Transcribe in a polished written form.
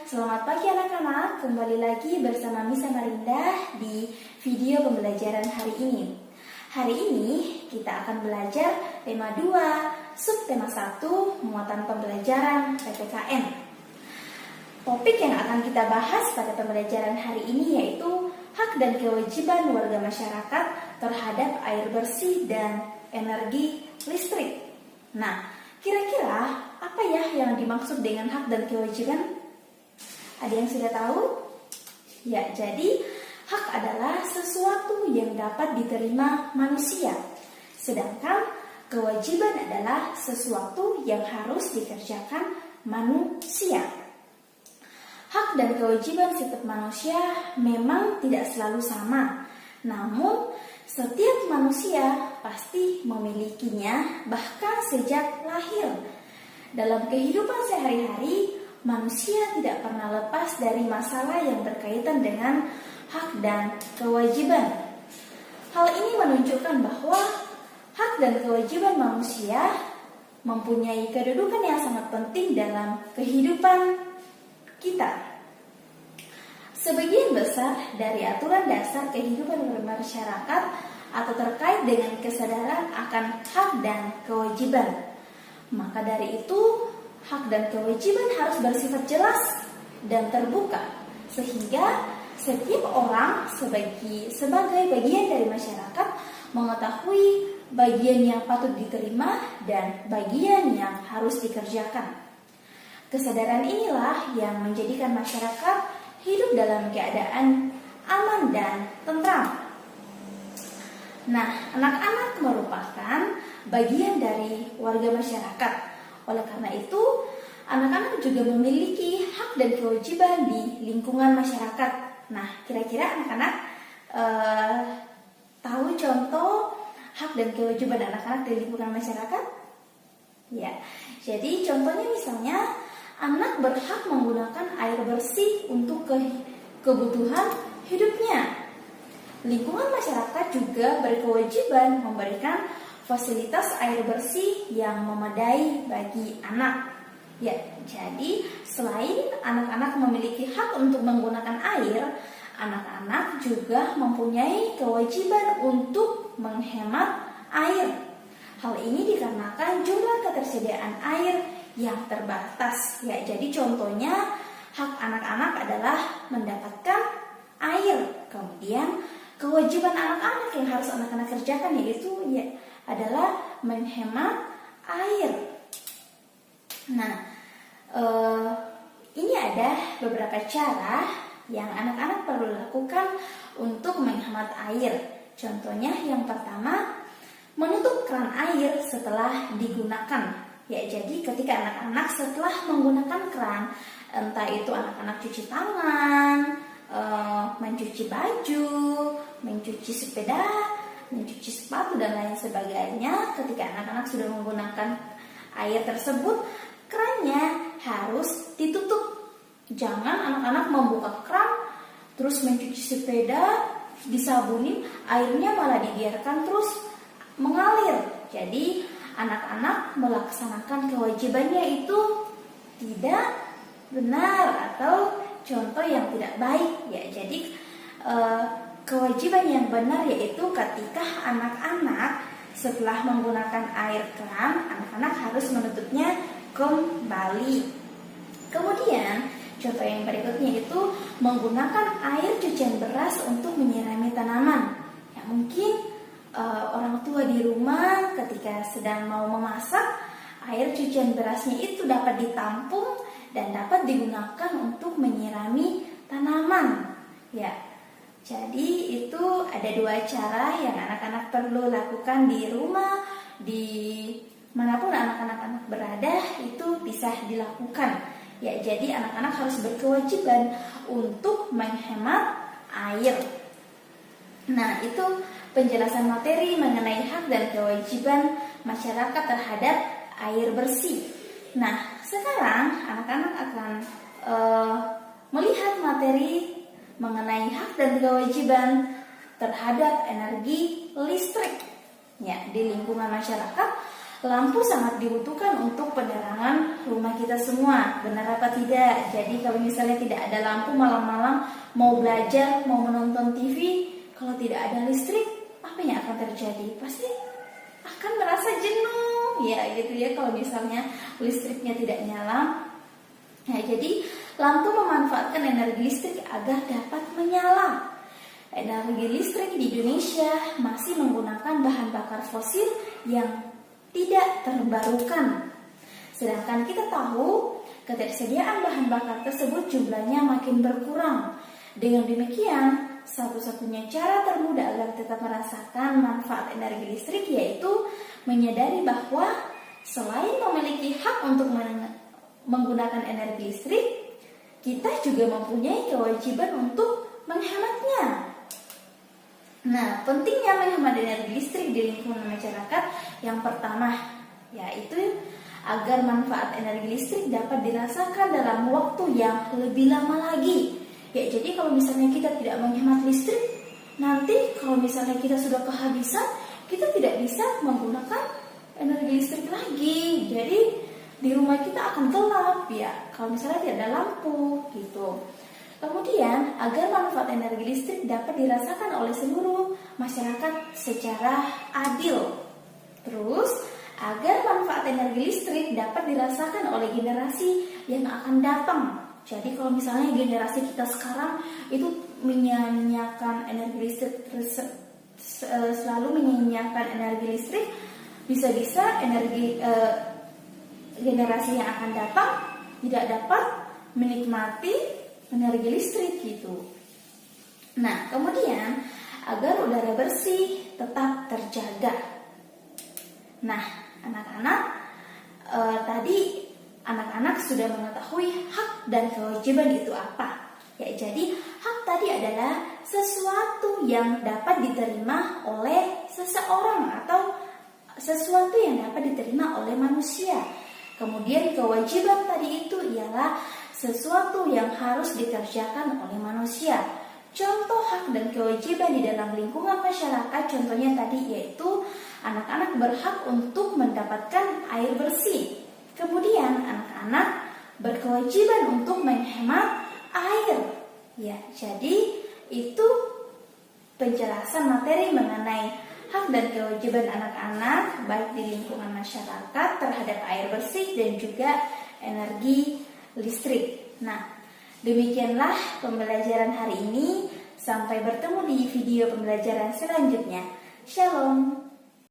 Selamat pagi anak-anak, kembali lagi bersama Miss Amarinda di video pembelajaran hari ini. Hari ini kita akan belajar tema 2, subtema 1, muatan pembelajaran PPKN. Topik yang akan kita bahas pada pembelajaran hari ini yaitu hak dan kewajiban warga masyarakat terhadap air bersih dan energi listrik. Nah, kira-kira apa ya yang dimaksud dengan hak dan kewajiban? Ada yang sudah tahu? Ya, jadi hak adalah sesuatu yang dapat diterima manusia. Sedangkan kewajiban adalah sesuatu yang harus dikerjakan manusia. Hak dan kewajiban setiap manusia memang tidak selalu sama. Namun, setiap manusia pasti memilikinya bahkan sejak lahir. Dalam kehidupan sehari-hari, manusia tidak pernah lepas dari masalah yang berkaitan dengan hak dan kewajiban. Hal ini menunjukkan bahwa hak dan kewajiban manusia mempunyai kedudukan yang sangat penting dalam kehidupan kita. Sebagian besar dari aturan dasar kehidupan bermasyarakat atau terkait dengan kesadaran akan hak dan kewajiban. Maka dari itu, hak dan kewajiban harus bersifat jelas dan terbuka, sehingga setiap orang sebagai bagian dari masyarakat mengetahui bagian yang patut diterima dan bagian yang harus dikerjakan. Kesadaran inilah yang menjadikan masyarakat hidup dalam keadaan aman dan tentram. Nah, anak-anak merupakan bagian dari warga masyarakat. Oleh karena itu, anak-anak juga memiliki hak dan kewajiban di lingkungan masyarakat. Nah, kira-kira anak-anak tahu contoh hak dan kewajiban anak-anak di lingkungan masyarakat? Ya, jadi contohnya misalnya anak berhak menggunakan air bersih untuk kebutuhan hidupnya. Lingkungan masyarakat juga berkewajiban memberikan fasilitas air bersih yang memadai bagi anak. Ya, jadi selain anak-anak memiliki hak untuk menggunakan air, anak-anak juga mempunyai kewajiban untuk menghemat air. Hal ini dikarenakan jumlah ketersediaan air yang terbatas. Ya, jadi contohnya hak anak-anak adalah mendapatkan air. Kemudian kewajiban anak-anak yang harus anak-anak kerjakan yaitu adalah menghemat air. Nah, ini ada beberapa cara yang anak-anak perlu lakukan untuk menghemat air. Contohnya yang pertama, menutup keran air setelah digunakan. Ya, jadi ketika anak-anak setelah menggunakan keran, entah itu anak-anak cuci tangan, mencuci baju, mencuci sepeda, mencuci sepatu dan lain sebagainya, ketika anak-anak sudah menggunakan air tersebut, kerannya harus ditutup. Jangan anak-anak membuka keran terus mencuci sepeda, disabunin, airnya malah dibiarkan terus mengalir. Jadi anak-anak melaksanakan kewajibannya itu tidak benar atau contoh yang tidak baik. Ya, jadi kewajiban yang benar yaitu ketika anak-anak setelah menggunakan air keran, anak-anak harus menutupnya kembali. Kemudian contoh yang berikutnya itu menggunakan air cucian beras untuk menyirami tanaman. Ya, mungkin orang tua di rumah ketika sedang mau memasak, air cucian berasnya itu dapat ditampung dan dapat digunakan untuk menyirami tanaman. Ya, jadi itu ada 2 cara yang anak-anak perlu lakukan di rumah, di manapun anak-anak berada itu bisa dilakukan. Ya, jadi anak-anak harus berkewajiban untuk menghemat air. Nah, itu penjelasan materi mengenai hak dan kewajiban masyarakat terhadap air bersih. Nah, sekarang anak-anak akan melihat materi mengenai hak dan kewajiban terhadap energi listrik. Ya, di lingkungan masyarakat lampu sangat dibutuhkan untuk penerangan rumah kita semua. Benar apa tidak? Jadi kalau misalnya tidak ada lampu malam-malam, mau belajar, mau menonton TV, kalau tidak ada listrik, apa yang akan terjadi? Pasti akan merasa jenuh, ya gitu ya, kalau misalnya listriknya tidak nyala. Nah, jadi lampu memanfaatkan energi listrik agar dapat menyala. Energi listrik di Indonesia masih menggunakan bahan bakar fosil yang tidak terbarukan. Sedangkan kita tahu ketersediaan bahan bakar tersebut jumlahnya makin berkurang. Dengan demikian, satu-satunya cara termudah agar tetap merasakan manfaat energi listrik yaitu menyadari bahwa selain memiliki hak untuk menggunakan energi listrik, kita juga mempunyai kewajiban untuk menghematnya. Nah, pentingnya menghemat energi listrik di lingkungan masyarakat yang pertama yaitu agar manfaat energi listrik dapat dirasakan dalam waktu yang lebih lama lagi. Ya, jadi kalau misalnya kita tidak menghemat listrik, nanti kalau misalnya kita sudah kehabisan, kita tidak bisa menggunakan energi listrik lagi. Jadi di rumah kita akan gelap ya kalau misalnya tidak ada lampu gitu. Kemudian, agar manfaat energi listrik dapat dirasakan oleh seluruh masyarakat secara adil. Terus, agar manfaat energi listrik dapat dirasakan oleh generasi yang akan datang. Jadi kalau misalnya generasi kita sekarang itu menyanyiakan energi listrik, selalu menyanyiakan energi listrik, bisa-bisa generasi yang akan datang tidak dapat menikmati energi listrik gitu. Nah, kemudian agar udara bersih tetap terjaga. Nah, tadi anak-anak sudah mengetahui hak dan kewajiban itu apa. Ya, jadi hak tadi adalah sesuatu yang dapat diterima oleh seseorang atau sesuatu yang dapat diterima oleh manusia. Kemudian kewajiban tadi itu ialah sesuatu yang harus dikerjakan oleh manusia. Contoh hak dan kewajiban di dalam lingkungan masyarakat contohnya tadi yaitu anak-anak berhak untuk mendapatkan air bersih. Kemudian anak-anak berkewajiban untuk menghemat air. Ya, jadi itu penjelasan materi mengenai hak dan kewajiban anak-anak baik di lingkungan masyarakat terhadap air bersih dan juga energi listrik. Nah, demikianlah pembelajaran hari ini. Sampai bertemu di video pembelajaran selanjutnya. Shalom.